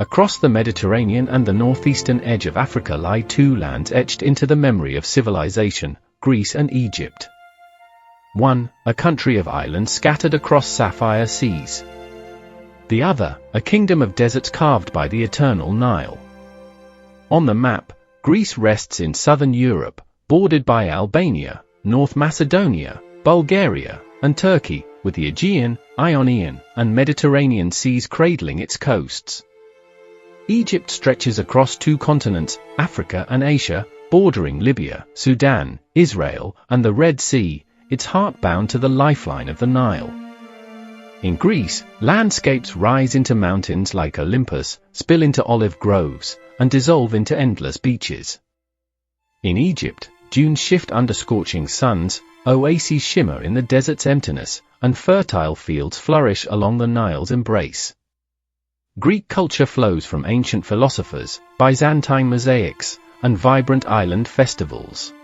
Across the Mediterranean and the northeastern edge of Africa lie two lands etched into the memory of civilization, Greece and Egypt. One, a country of islands scattered across sapphire seas. The other, a kingdom of deserts carved by the eternal Nile. On the map, Greece rests in southern Europe, bordered by Albania, North Macedonia, Bulgaria, and Turkey, with the Aegean, Ionian, and Mediterranean seas cradling its coasts. Egypt stretches across two continents, Africa and Asia, bordering Libya, Sudan, Israel, and the Red Sea, its heart bound to the lifeline of the Nile. In Greece, landscapes rise into mountains like Olympus, spill into olive groves, and dissolve into endless beaches. In Egypt, dunes shift under scorching suns, oases shimmer in the desert's emptiness, and fertile fields flourish along the Nile's embrace. Greek culture flows from ancient philosophers, Byzantine mosaics, and vibrant island festivals.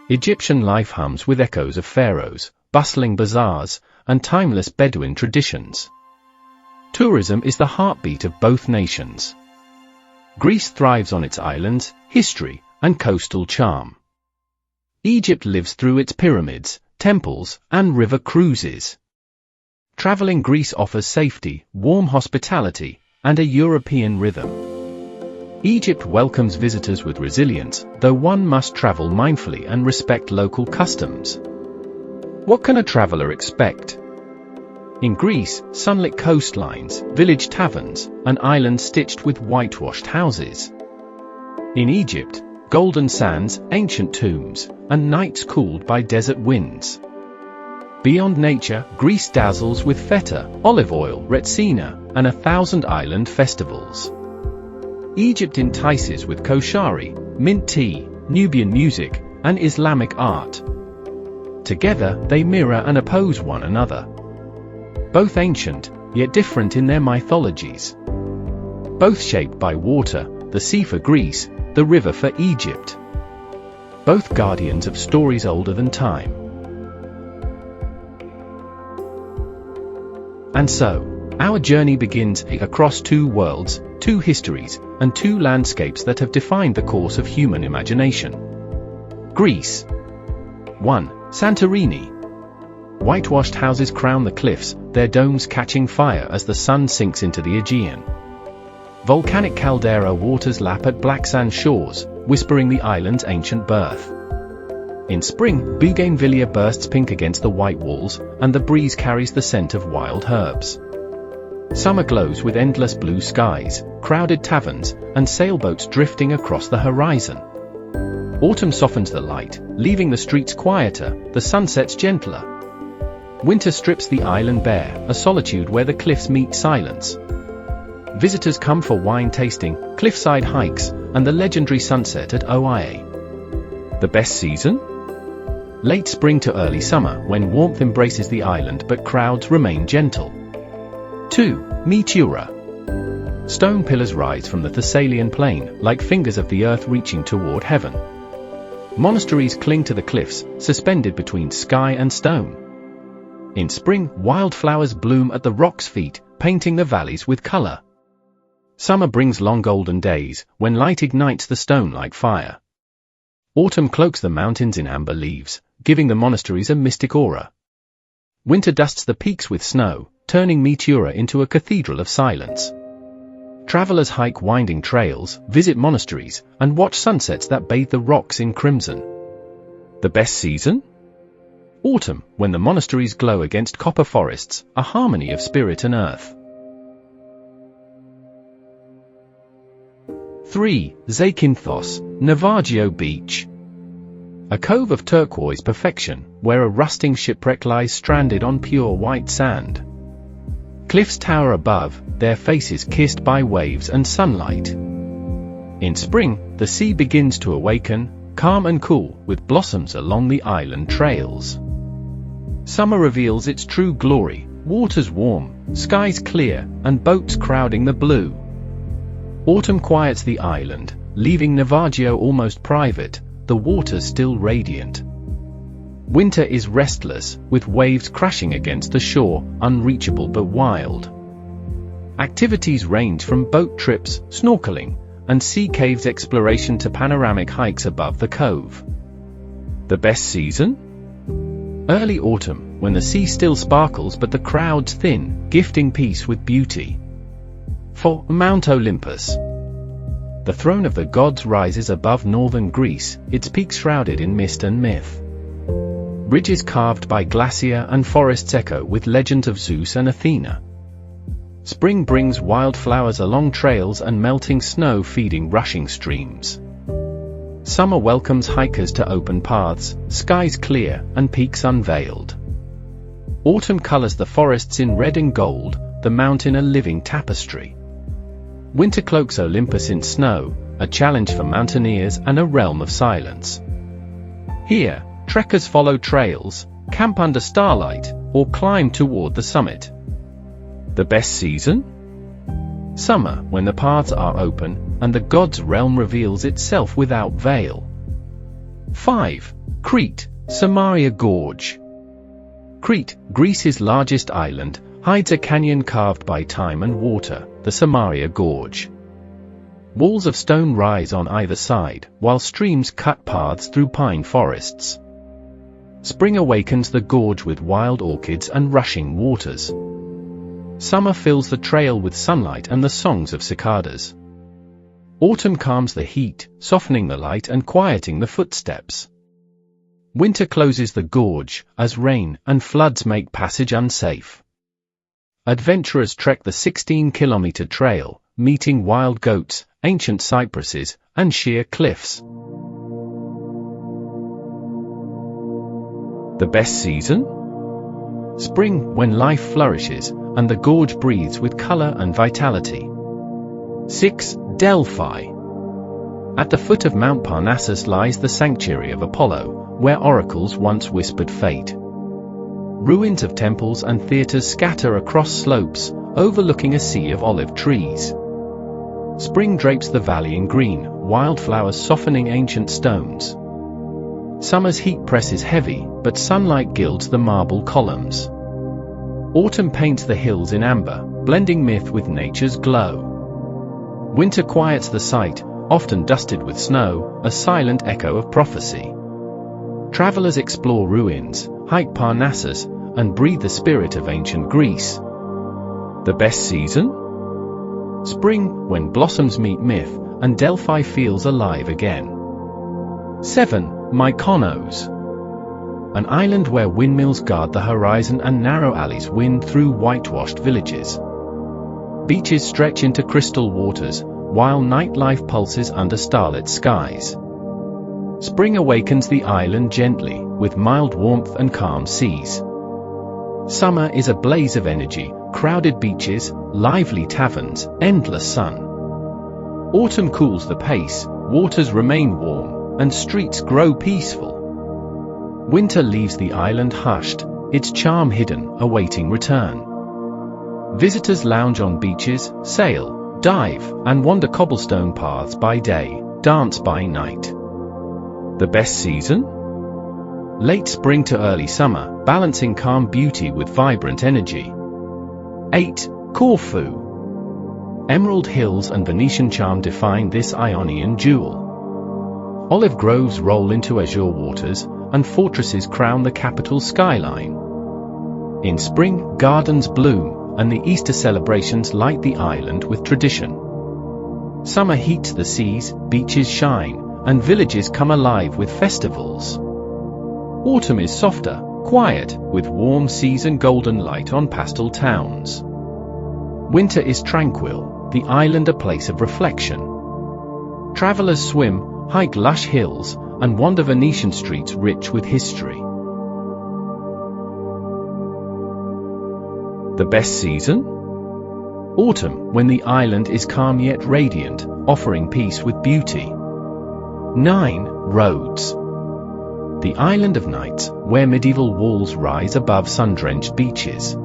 Egyptian life hums with echoes of pharaohs, bustling bazaars, and timeless Bedouin traditions. Tourism is the heartbeat of both nations. Greece thrives on its islands, history, and coastal charm. Egypt lives through its pyramids, temples, and river cruises. Traveling Greece offers safety, warm hospitality, and a European rhythm. Egypt welcomes visitors with resilience, though one must travel mindfully and respect local customs. What can a traveler expect? In Greece, sunlit coastlines, village taverns, and islands stitched with whitewashed houses. In Egypt, golden sands, ancient tombs, and nights cooled by desert winds. Beyond nature, Greece dazzles with feta, olive oil, retsina, and 1,000 island festivals. Egypt entices with koshari, mint tea, Nubian music, and Islamic art. Together, they mirror and oppose one another. Both ancient, yet different in their mythologies. Both shaped by water, the sea for Greece, the river for Egypt. Both guardians of stories older than time. And so, our journey begins across two worlds, two histories, and two landscapes that have defined the course of human imagination. Greece. 1. Santorini. Whitewashed houses crown the cliffs, their domes catching fire as the sun sinks into the Aegean. Volcanic caldera waters lap at black sand shores, whispering the island's ancient birth. In spring, bougainvillea bursts pink against the white walls, and the breeze carries the scent of wild herbs. Summer glows with endless blue skies, crowded taverns, and sailboats drifting across the horizon. Autumn softens the light, leaving the streets quieter, the sunsets gentler. Winter strips the island bare, a solitude where the cliffs meet silence. Visitors come for wine tasting, cliffside hikes, and the legendary sunset at Oia. The best season? Late spring to early summer, when warmth embraces the island but crowds remain gentle. 2. Meteora. Stone pillars rise from the Thessalian plain, like fingers of the earth reaching toward heaven. Monasteries cling to the cliffs, suspended between sky and stone. In spring, wildflowers bloom at the rock's feet, painting the valleys with color. Summer brings long golden days, when light ignites the stone like fire. Autumn cloaks the mountains in amber leaves, giving the monasteries a mystic aura. Winter dusts the peaks with snow, turning Meteora into a cathedral of silence. Travelers hike winding trails, visit monasteries, and watch sunsets that bathe the rocks in crimson. The best season? Autumn, when the monasteries glow against copper forests, a harmony of spirit and earth. 3. Zakynthos, Novagio Beach. A cove of turquoise perfection, where a rusting shipwreck lies stranded on pure white sand. Cliffs tower above, their faces kissed by waves and sunlight. In spring, the sea begins to awaken, calm and cool, with blossoms along the island trails. Summer reveals its true glory, waters warm, skies clear, and boats crowding the blue. Autumn quiets the island, leaving Novagio almost private, the waters still radiant. Winter is restless, with waves crashing against the shore, unreachable but wild. Activities range from boat trips, snorkeling, and sea caves exploration to panoramic hikes above the cove. The best season? Early autumn, when the sea still sparkles but the crowds thin, gifting peace with beauty. 4. Mount Olympus. The throne of the gods rises above northern Greece, its peaks shrouded in mist and myth. Ridges carved by glacier and forests echo with legends of Zeus and Athena. Spring brings wildflowers along trails and melting snow feeding rushing streams. Summer welcomes hikers to open paths, skies clear, and peaks unveiled. Autumn colors the forests in red and gold, the mountain a living tapestry. Winter cloaks Olympus in snow, a challenge for mountaineers and a realm of silence. Here, trekkers follow trails, camp under starlight, or climb toward the summit. The best season? Summer, when the paths are open, and the god's realm reveals itself without veil. 5. Crete, Samaria Gorge. Crete, Greece's largest island, hides a canyon carved by time and water, the Samaria Gorge. Walls of stone rise on either side, while streams cut paths through pine forests. Spring awakens the gorge with wild orchids and rushing waters. Summer fills the trail with sunlight and the songs of cicadas. Autumn calms the heat, softening the light and quieting the footsteps. Winter closes the gorge, as rain and floods make passage unsafe. Adventurers trek the 16-kilometer trail, meeting wild goats, ancient cypresses, and sheer cliffs. The best season? Spring, when life flourishes, and the gorge breathes with color and vitality. 6. Delphi. At the foot of Mount Parnassus lies the sanctuary of Apollo, where oracles once whispered fate. Ruins of temples and theaters scatter across slopes, overlooking a sea of olive trees. Spring drapes the valley in green, wildflowers softening ancient stones. Summer's heat presses heavy, but sunlight gilds the marble columns. Autumn paints the hills in amber, blending myth with nature's glow. Winter quiets the sight, often dusted with snow, a silent echo of prophecy. Travelers explore ruins, hike Parnassus, and breathe the spirit of ancient Greece. The best season? Spring, when blossoms meet myth, and Delphi feels alive again. 7. Mykonos. An island where windmills guard the horizon and narrow alleys wind through whitewashed villages. Beaches stretch into crystal waters, while nightlife pulses under starlit skies. Spring awakens the island gently, with mild warmth and calm seas. Summer is a blaze of energy, crowded beaches, lively taverns, endless sun. Autumn cools the pace, waters remain warm, and streets grow peaceful. Winter leaves the island hushed, its charm hidden, awaiting return. Visitors lounge on beaches, sail, dive, and wander cobblestone paths by day, dance by night. The best season? Late spring to early summer, balancing calm beauty with vibrant energy. 8. Corfu. Emerald hills and Venetian charm define this Ionian jewel. Olive groves roll into azure waters, and fortresses crown the capital's skyline. In spring, gardens bloom, and the Easter celebrations light the island with tradition. Summer heats the seas, beaches shine, and villages come alive with festivals. Autumn is softer, quiet, with warm seas and golden light on pastel towns. Winter is tranquil, the island a place of reflection. Travelers swim, hike lush hills, and wander Venetian streets rich with history. The best season? Autumn, when the island is calm yet radiant, offering peace with beauty. 9. Rhodes. The island of nights, where medieval walls rise above sun-drenched beaches.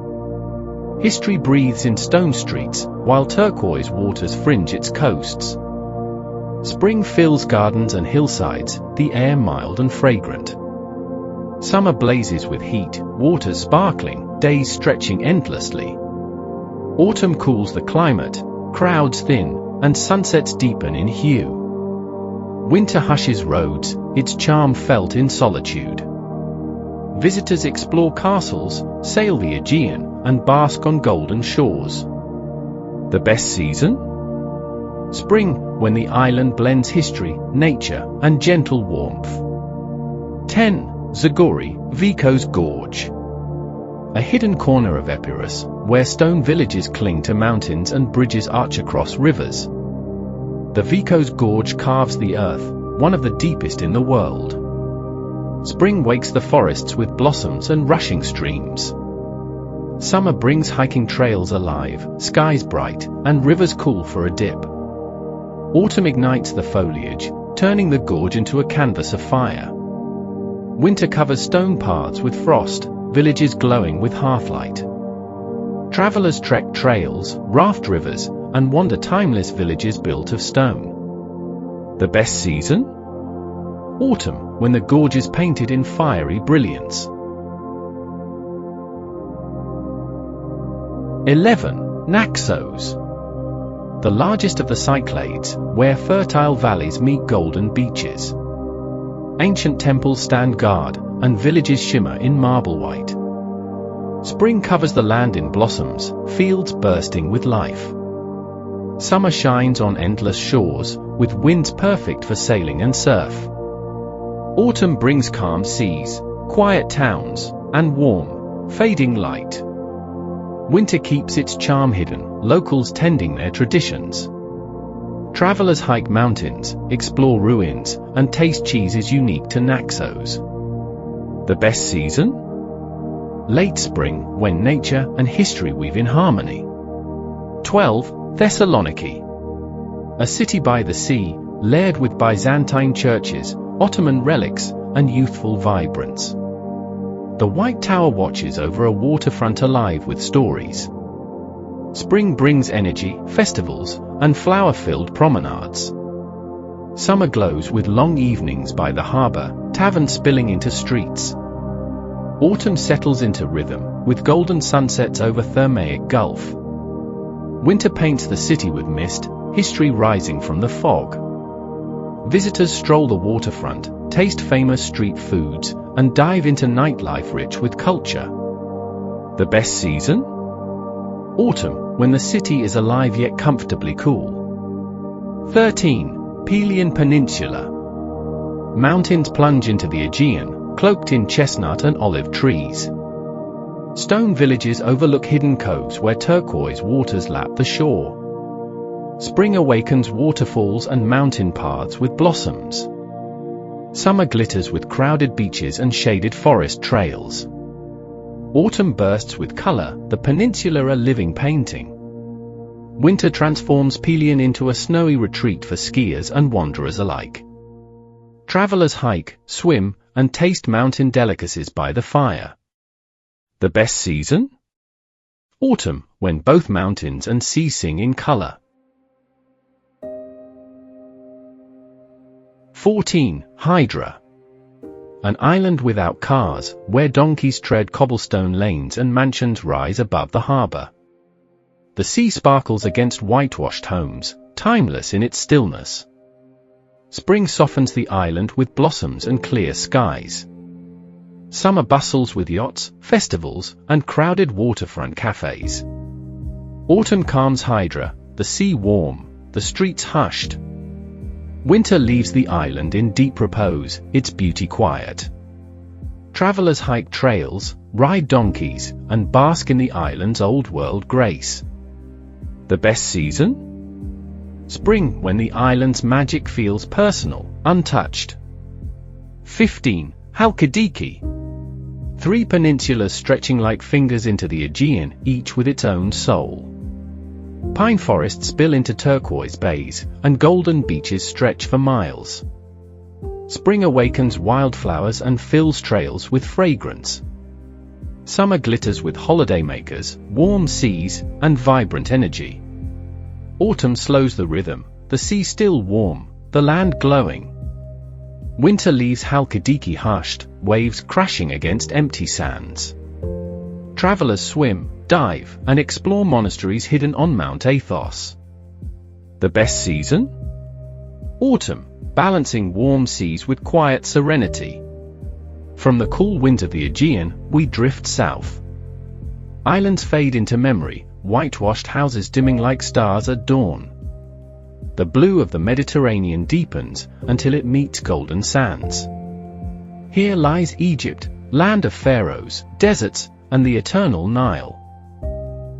History breathes in stone streets, while turquoise waters fringe its coasts. Spring fills gardens and hillsides, the air mild and fragrant. Summer blazes with heat, waters sparkling, days stretching endlessly. Autumn cools the climate, crowds thin, and sunsets deepen in hue. Winter hushes Rhodes, its charm felt in solitude. Visitors explore castles, sail the Aegean, and bask on golden shores. The best season? Spring, when the island blends history, nature, and gentle warmth. 10. Zagori, Vico's Gorge. A hidden corner of Epirus, where stone villages cling to mountains and bridges arch across rivers. The Vico's Gorge carves the earth, one of the deepest in the world. Spring wakes the forests with blossoms and rushing streams. Summer brings hiking trails alive, skies bright, and rivers cool for a dip. Autumn ignites the foliage, turning the gorge into a canvas of fire. Winter covers stone paths with frost, villages glowing with hearthlight. Travelers trek trails, raft rivers, and wander timeless villages built of stone. The best season? Autumn, when the gorge is painted in fiery brilliance. 11. Naxos. The largest of the Cyclades, where fertile valleys meet golden beaches. Ancient temples stand guard, and villages shimmer in marble white. Spring covers the land in blossoms, fields bursting with life. Summer shines on endless shores, with winds perfect for sailing and surf. Autumn brings calm seas, quiet towns, and warm, fading light. Winter keeps its charm hidden, locals tending their traditions. Travelers hike mountains, explore ruins, and taste cheeses unique to Naxos. The best season? Late spring, when nature and history weave in harmony. 12. Thessaloniki. A city by the sea, layered with Byzantine churches, Ottoman relics, and youthful vibrance. The White Tower watches over a waterfront alive with stories. Spring brings energy, festivals, and flower-filled promenades. Summer glows with long evenings by the harbor, taverns spilling into streets. Autumn settles into rhythm, with golden sunsets over Thermaic Gulf. Winter paints the city with mist, history rising from the fog. Visitors stroll the waterfront, taste famous street foods, and dive into nightlife rich with culture. The best season? Autumn, when the city is alive yet comfortably cool. 13. Pelion Peninsula. Mountains plunge into the Aegean, cloaked in chestnut and olive trees. Stone villages overlook hidden coves where turquoise waters lap the shore. Spring awakens waterfalls and mountain paths with blossoms. Summer glitters with crowded beaches and shaded forest trails. Autumn bursts with color, the peninsula a living painting. Winter transforms Pelion into a snowy retreat for skiers and wanderers alike. Travelers hike, swim, and taste mountain delicacies by the fire. The best season? Autumn, when both mountains and sea sing in color. 14. Hydra. An island without cars, where donkeys tread cobblestone lanes and mansions rise above the harbor. The sea sparkles against whitewashed homes, timeless in its stillness. Spring softens the island with blossoms and clear skies. Summer bustles with yachts, festivals, and crowded waterfront cafes. Autumn calms Hydra, the sea warm, the streets hushed. Winter leaves the island in deep repose, its beauty quiet. Travelers hike trails, ride donkeys, and bask in the island's old-world grace. The best season? Spring, when the island's magic feels personal, untouched. 15. Halkadiki. 3 peninsulas stretching like fingers into the Aegean, each with its own soul. Pine forests spill into turquoise bays, and golden beaches stretch for miles. Spring awakens wildflowers and fills trails with fragrance. Summer glitters with holidaymakers, warm seas, and vibrant energy. Autumn slows the rhythm, the sea still warm, the land glowing. Winter leaves Halkadiki hushed, waves crashing against empty sands. Travelers swim, dive, and explore monasteries hidden on Mount Athos. The best season? Autumn, balancing warm seas with quiet serenity. From the cool winds of the Aegean, we drift south. Islands fade into memory, whitewashed houses dimming like stars at dawn. The blue of the Mediterranean deepens until it meets golden sands. Here lies Egypt, land of pharaohs, deserts, and the eternal Nile.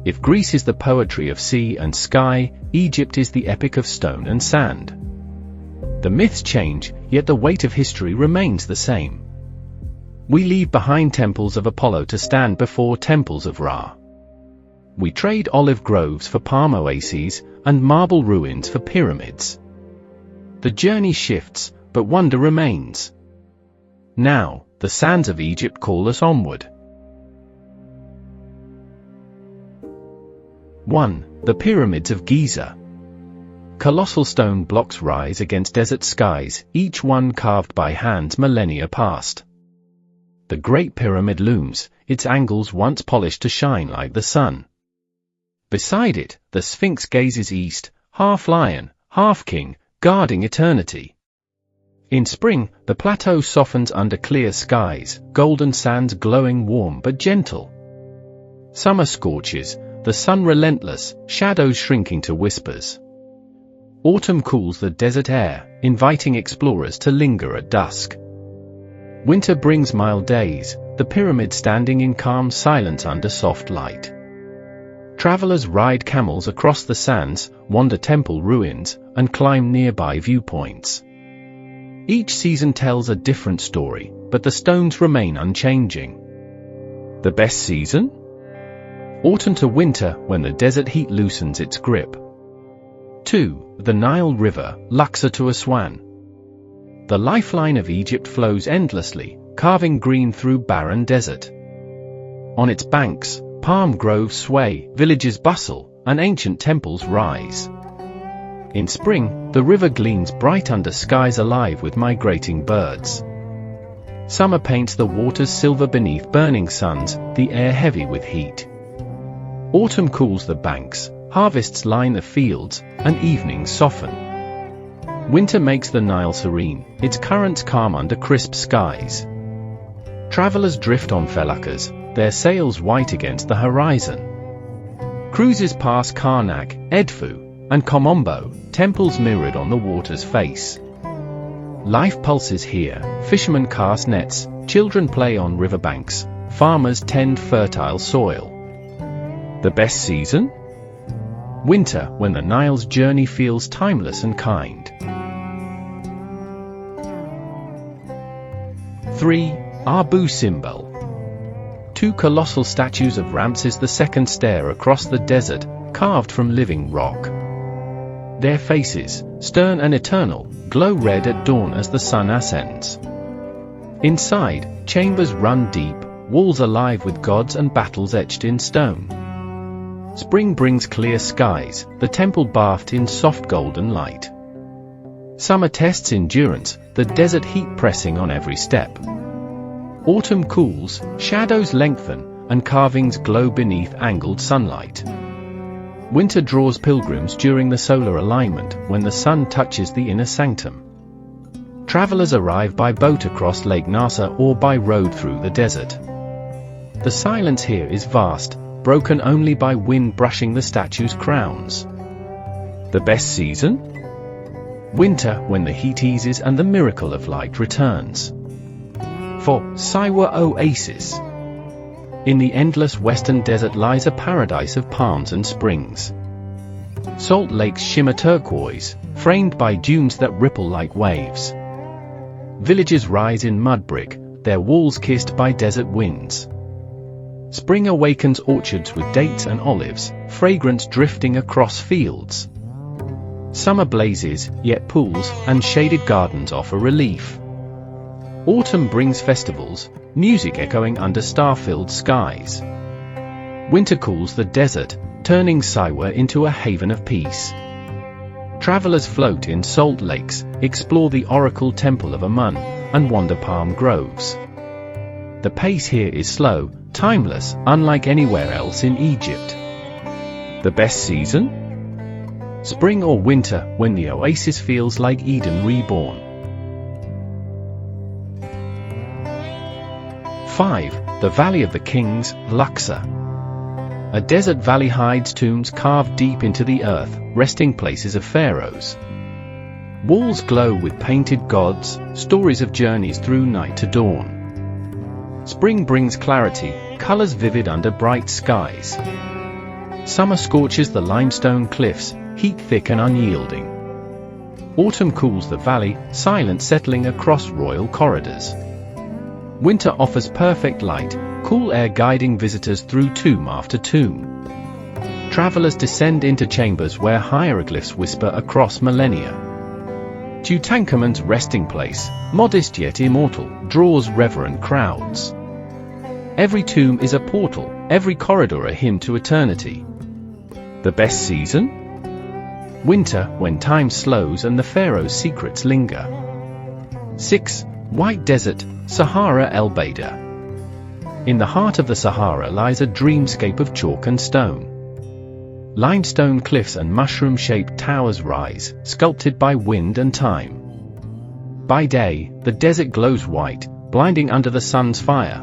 If Greece is the poetry of sea and sky, Egypt is the epic of stone and sand. The myths change, yet the weight of history remains the same. We leave behind temples of Apollo to stand before temples of Ra. We trade olive groves for palm oases, and marble ruins for pyramids. The journey shifts, but wonder remains. Now, the sands of Egypt call us onward. 1. The Pyramids of Giza. Colossal stone blocks rise against desert skies, each one carved by hands millennia past. The Great Pyramid looms, its angles once polished to shine like the sun. Beside it, the Sphinx gazes east, half lion, half king, guarding eternity. In spring, the plateau softens under clear skies, golden sands glowing warm but gentle. Summer scorches, the sun relentless, shadows shrinking to whispers. Autumn cools the desert air, inviting explorers to linger at dusk. Winter brings mild days, the pyramid standing in calm silence under soft light. Travelers ride camels across the sands, wander temple ruins, and climb nearby viewpoints. Each season tells a different story, but the stones remain unchanging. The best season? Autumn to winter, when the desert heat loosens its grip. 2. The Nile River, Luxor to Aswan. The lifeline of Egypt flows endlessly, carving green through barren desert. On its banks, palm groves sway, villages bustle, and ancient temples rise. In spring, the river gleams bright under skies alive with migrating birds. Summer paints the waters silver beneath burning suns, the air heavy with heat. Autumn cools the banks, harvests line the fields, and evenings soften. Winter makes the Nile serene, its currents calm under crisp skies. Travelers drift on feluccas, their sails white against the horizon. Cruises pass Karnak, Edfu, and Komombo, temples mirrored on the water's face. Life pulses here, fishermen cast nets, children play on riverbanks, farmers tend fertile soil. The best season? Winter, when the Nile's journey feels timeless and kind. 3. Abu Simbel. Two colossal statues of Ramses II stare across the desert, carved from living rock. Their faces, stern and eternal, glow red at dawn as the sun ascends. Inside, chambers run deep, walls alive with gods and battles etched in stone. Spring brings clear skies, the temple bathed in soft golden light. Summer tests endurance, the desert heat pressing on every step. Autumn cools, shadows lengthen, and carvings glow beneath angled sunlight. Winter draws pilgrims during the solar alignment, when the sun touches the inner sanctum. Travelers arrive by boat across Lake Nassar or by road through the desert. The silence here is vast, broken only by wind brushing the statues' crowns. The best season? Winter, when the heat eases and the miracle of light returns. 4. Siwa Oasis. In the endless western desert lies a paradise of palms and springs. Salt lakes shimmer turquoise, framed by dunes that ripple like waves. Villages rise in mud brick, their walls kissed by desert winds. Spring awakens orchards with dates and olives, fragrance drifting across fields. Summer blazes, yet pools and shaded gardens offer relief. Autumn brings festivals, music echoing under star-filled skies. Winter cools the desert, turning Siwa into a haven of peace. Travelers float in salt lakes, explore the oracle temple of Amun, and wander palm groves. The pace here is slow, timeless, unlike anywhere else in Egypt. The best season? Spring or winter, when the oasis feels like Eden reborn. 5. The Valley of the Kings, Luxor. A desert valley hides tombs carved deep into the earth, resting places of pharaohs. Walls glow with painted gods, stories of journeys through night to dawn. Spring brings clarity, colors vivid under bright skies. Summer scorches the limestone cliffs, heat thick and unyielding. Autumn cools the valley, silence settling across royal corridors. Winter offers perfect light, cool air guiding visitors through tomb after tomb. Travelers descend into chambers where hieroglyphs whisper across millennia. Tutankhamun's resting place, modest yet immortal, draws reverent crowds. Every tomb is a portal, every corridor a hymn to eternity. The best season? Winter, when time slows and the pharaoh's secrets linger. 6. White Desert, Sahara El Beida. In the heart of the Sahara lies a dreamscape of chalk and stone. Limestone cliffs and mushroom-shaped towers rise, sculpted by wind and time. By day, the desert glows white, blinding under the sun's fire.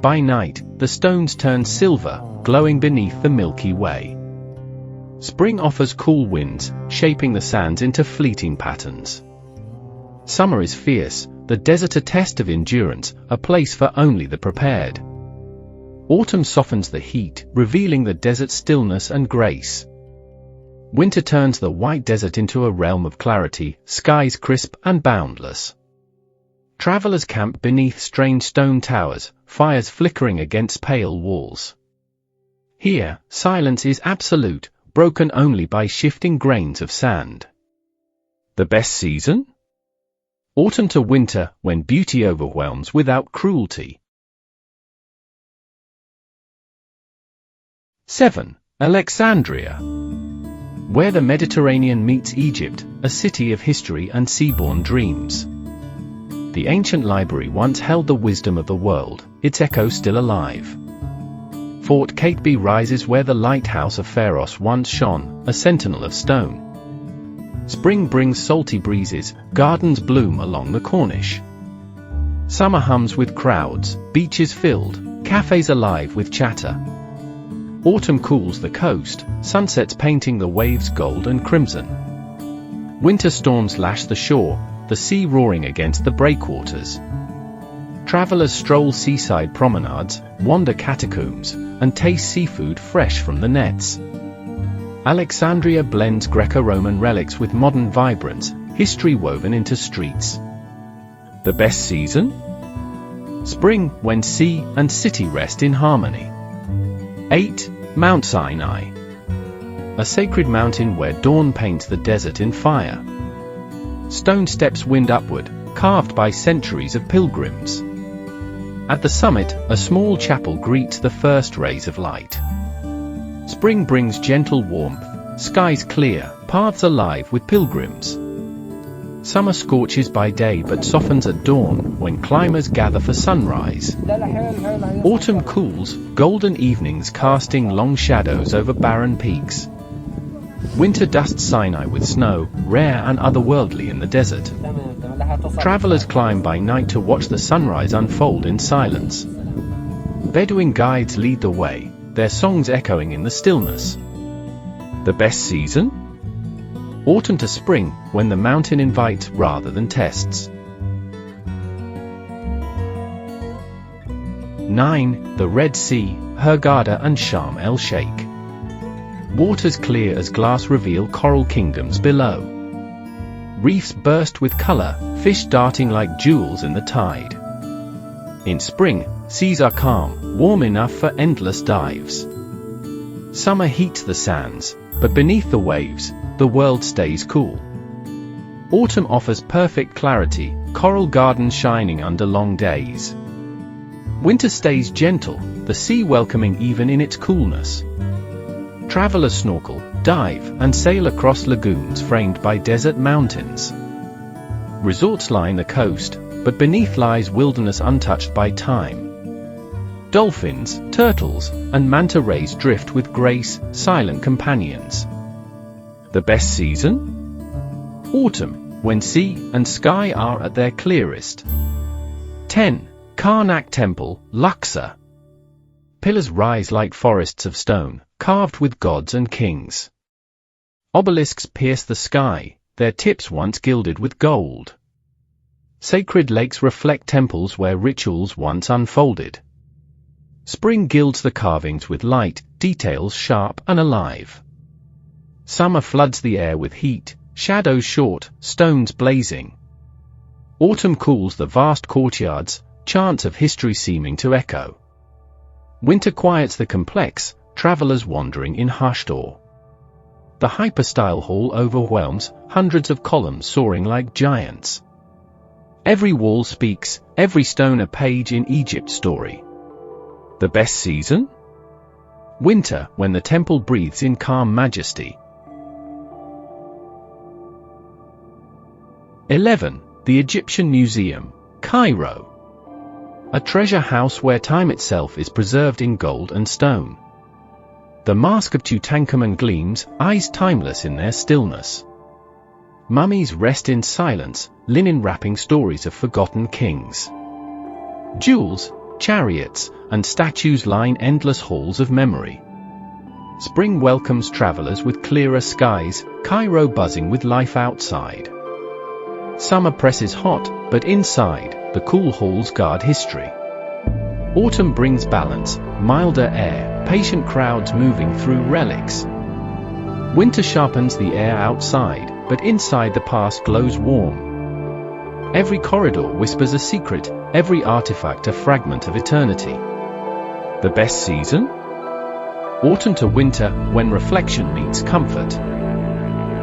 By night, the stones turn silver, glowing beneath the Milky Way. Spring offers cool winds, shaping the sands into fleeting patterns. Summer is fierce, the desert a test of endurance, a place for only the prepared. Autumn softens the heat, revealing the desert's stillness and grace. Winter turns the white desert into a realm of clarity, skies crisp and boundless. Travelers camp beneath strange stone towers, fires flickering against pale walls. Here, silence is absolute, broken only by shifting grains of sand. The best season? Autumn to winter, when beauty overwhelms without cruelty. 7. Alexandria. Where the Mediterranean meets Egypt, a city of history and seaborne dreams. The ancient library once held the wisdom of the world, its echo still alive. Fort Cateby rises where the lighthouse of Pharos once shone, a sentinel of stone. Spring brings salty breezes, gardens bloom along the Corniche. Summer hums with crowds, beaches filled, cafes alive with chatter. Autumn cools the coast, sunsets painting the waves gold and crimson. Winter storms lash the shore, the sea roaring against the breakwaters. Travelers stroll seaside promenades, wander catacombs, and taste seafood fresh from the nets. Alexandria blends Greco-Roman relics with modern vibrance, history woven into streets. The best season? Spring, when sea and city rest in harmony. 8. Mount Sinai. A sacred mountain where dawn paints the desert in fire. Stone steps wind upward, carved by centuries of pilgrims. At the summit, a small chapel greets the first rays of light. Spring brings gentle warmth, skies clear, paths alive with pilgrims. Summer scorches by day but softens at dawn, when climbers gather for sunrise. Autumn cools, golden evenings casting long shadows over barren peaks. Winter dusts Sinai with snow, rare and otherworldly in the desert. Travelers climb by night to watch the sunrise unfold in silence. Bedouin guides lead the way, their songs echoing in the stillness. The best season? Autumn to spring, when the mountain invites rather than tests. 9. The Red Sea, Hurghada and Sharm el-Sheikh. Waters clear as glass reveal coral kingdoms below. Reefs burst with color, fish darting like jewels in the tide. In spring, seas are calm, warm enough for endless dives. Summer heats the sands, but beneath the waves, the world stays cool. Autumn offers perfect clarity, coral gardens shining under long days. Winter stays gentle, the sea welcoming even in its coolness. Travelers snorkel, dive, and sail across lagoons framed by desert mountains. Resorts line the coast, but beneath lies wilderness untouched by time. Dolphins, turtles, and manta rays drift with grace, silent companions. The best season? Autumn, when sea and sky are at their clearest. 10. Karnak Temple, Luxor. Pillars rise like forests of stone, carved with gods and kings. Obelisks pierce the sky, their tips once gilded with gold. Sacred lakes reflect temples where rituals once unfolded. Spring gilds the carvings with light, details sharp and alive. Summer floods the air with heat, shadows short, stones blazing. Autumn cools the vast courtyards, chants of history seeming to echo. Winter quiets the complex, travelers wandering in hushed awe. The hyperstyle hall overwhelms, hundreds of columns soaring like giants. Every wall speaks, every stone a page in Egypt's story. The best season? Winter, when the temple breathes in calm majesty. 11. The Egyptian Museum, Cairo. A treasure house where time itself is preserved in gold and stone. The mask of Tutankhamun gleams, eyes timeless in their stillness. Mummies rest in silence, linen wrapping stories of forgotten kings. Jewels, chariots, and statues line endless halls of memory. Spring welcomes travelers with clearer skies, Cairo buzzing with life outside. Summer presses hot, but inside, the cool halls guard history. Autumn brings balance, milder air, patient crowds moving through relics. Winter sharpens the air outside, but inside the past glows warm. Every corridor whispers a secret, every artifact a fragment of eternity. The best season? Autumn to winter, when reflection meets comfort.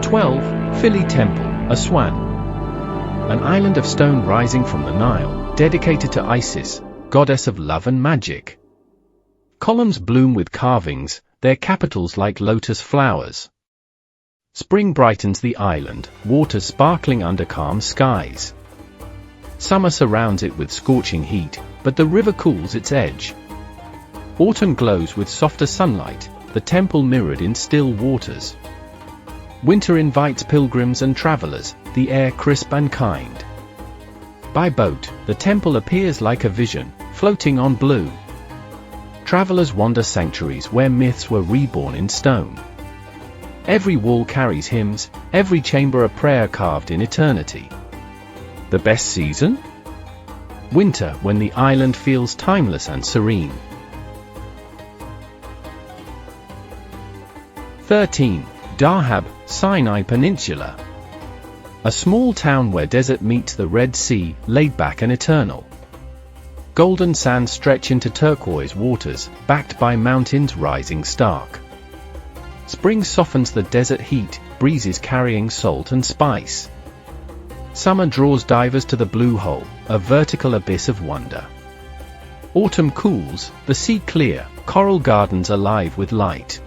12. Philae Temple, Aswan. An island of stone rising from the Nile, dedicated to Isis, goddess of love and magic. Columns bloom with carvings, their capitals like lotus flowers. Spring brightens the island, water sparkling under calm skies. Summer surrounds it with scorching heat, but the river cools its edge. Autumn glows with softer sunlight, the temple mirrored in still waters. Winter invites pilgrims and travelers, the air crisp and kind. By boat, the temple appears like a vision, floating on blue. Travelers wander sanctuaries where myths were reborn in stone. Every wall carries hymns, every chamber a prayer carved in eternity. The best season? Winter, when the island feels timeless and serene. 13. Dahab, Sinai Peninsula. A small town where desert meets the Red Sea, laid back and eternal. Golden sands stretch into turquoise waters, backed by mountains rising stark. Spring softens the desert heat, breezes carrying salt and spice. Summer draws divers to the blue hole, a vertical abyss of wonder. Autumn cools, the sea clear, coral gardens alive with light.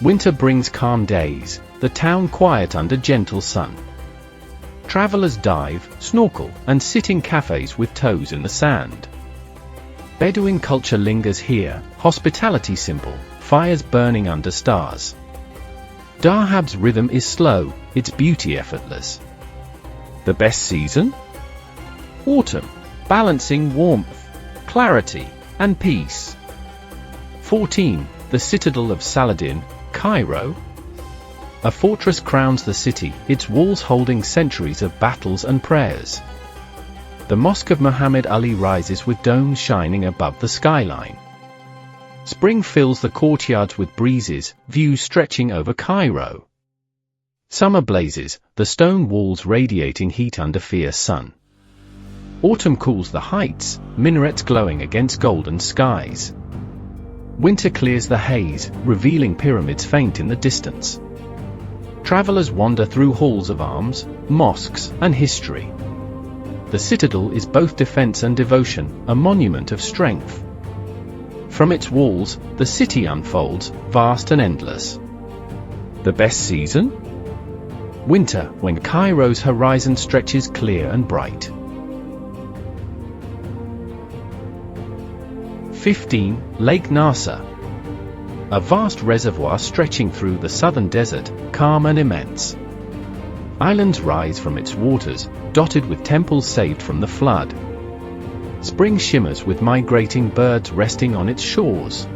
Winter brings calm days, the town quiet under gentle sun. Travelers dive, snorkel, and sit in cafes with toes in the sand. Bedouin culture lingers here, hospitality simple, fires burning under stars. Dahab's rhythm is slow, its beauty effortless. The best season? Autumn, balancing warmth, clarity, and peace. 14. The Citadel of Saladin, Cairo. A fortress crowns the city, its walls holding centuries of battles and prayers. The Mosque of Muhammad Ali rises with domes shining above the skyline. Spring fills the courtyards with breezes, views stretching over Cairo. Summer blazes, the stone walls radiating heat under fierce sun. Autumn cools the heights, minarets glowing against golden skies. Winter clears the haze, revealing pyramids faint in the distance. Travelers wander through halls of arms, mosques, and history. The citadel is both defense and devotion, a monument of strength. From its walls, the city unfolds, vast and endless. The best season? Winter, when Cairo's horizon stretches clear and bright. 15. Lake Nassar. A vast reservoir stretching through the southern desert, calm and immense. Islands rise from its waters, dotted with temples saved from the flood. Spring shimmers with migrating birds resting on its shores.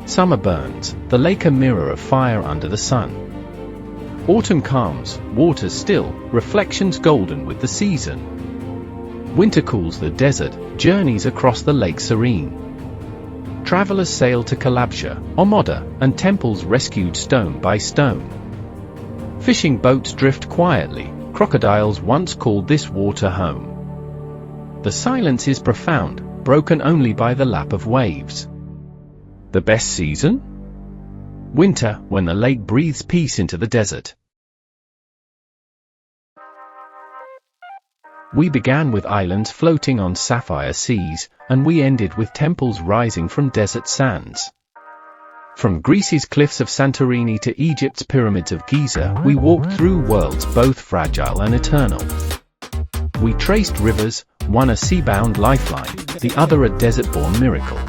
Summer burns, the lake a mirror of fire under the sun. Autumn calms, waters still, reflections golden with the season. Winter cools the desert, journeys across the lake serene. Travelers sail to Calabsha, Omoda, and temples rescued stone by stone. Fishing boats drift quietly, crocodiles once called this water home. The silence is profound, broken only by the lap of waves. The best season? Winter, when the lake breathes peace into the desert. We began with islands floating on sapphire seas, and we ended with temples rising from desert sands. From Greece's cliffs of Santorini to Egypt's pyramids of Giza, we walked through worlds both fragile and eternal. We traced rivers, one a sea-bound lifeline, the other a desert-born miracle.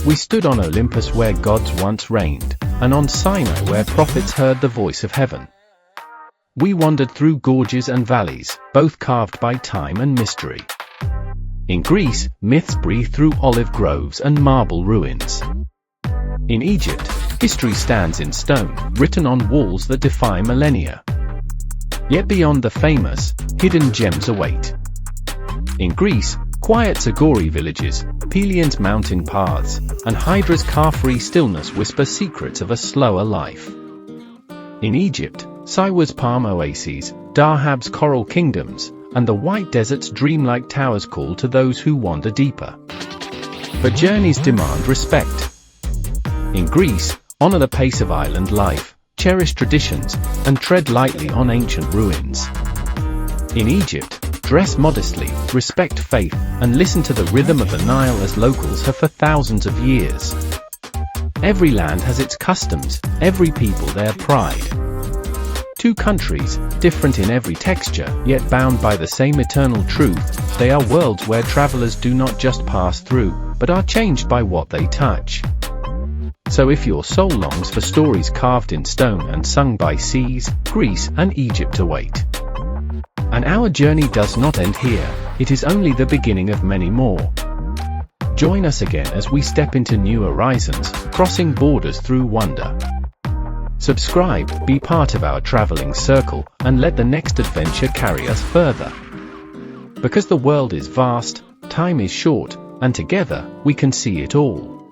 We stood on Olympus where gods once reigned, and on Sinai where prophets heard the voice of heaven. We wandered through gorges and valleys, both carved by time and mystery. In Greece, myths breathe through olive groves and marble ruins. In Egypt, history stands in stone, written on walls that defy millennia. Yet beyond the famous, hidden gems await. In Greece, quiet Zagori villages, Pelion's mountain paths, and Hydra's car-free stillness whisper secrets of a slower life. In Egypt, Siwa's palm oases, Dahab's coral kingdoms, and the white desert's dreamlike towers call to those who wander deeper. But journeys demand respect. In Greece, honor the pace of island life, cherish traditions, and tread lightly on ancient ruins. In Egypt, dress modestly, respect faith, and listen to the rhythm of the Nile as locals have for thousands of years. Every land has its customs, every people their pride. Two countries, different in every texture, yet bound by the same eternal truth, they are worlds where travelers do not just pass through, but are changed by what they touch. So if your soul longs for stories carved in stone and sung by seas, Greece and Egypt await. And our journey does not end here, it is only the beginning of many more. Join us again as we step into new horizons, crossing borders through wonder. Subscribe, be part of our traveling circle, and let the next adventure carry us further. Because the world is vast, time is short, and together, we can see it all.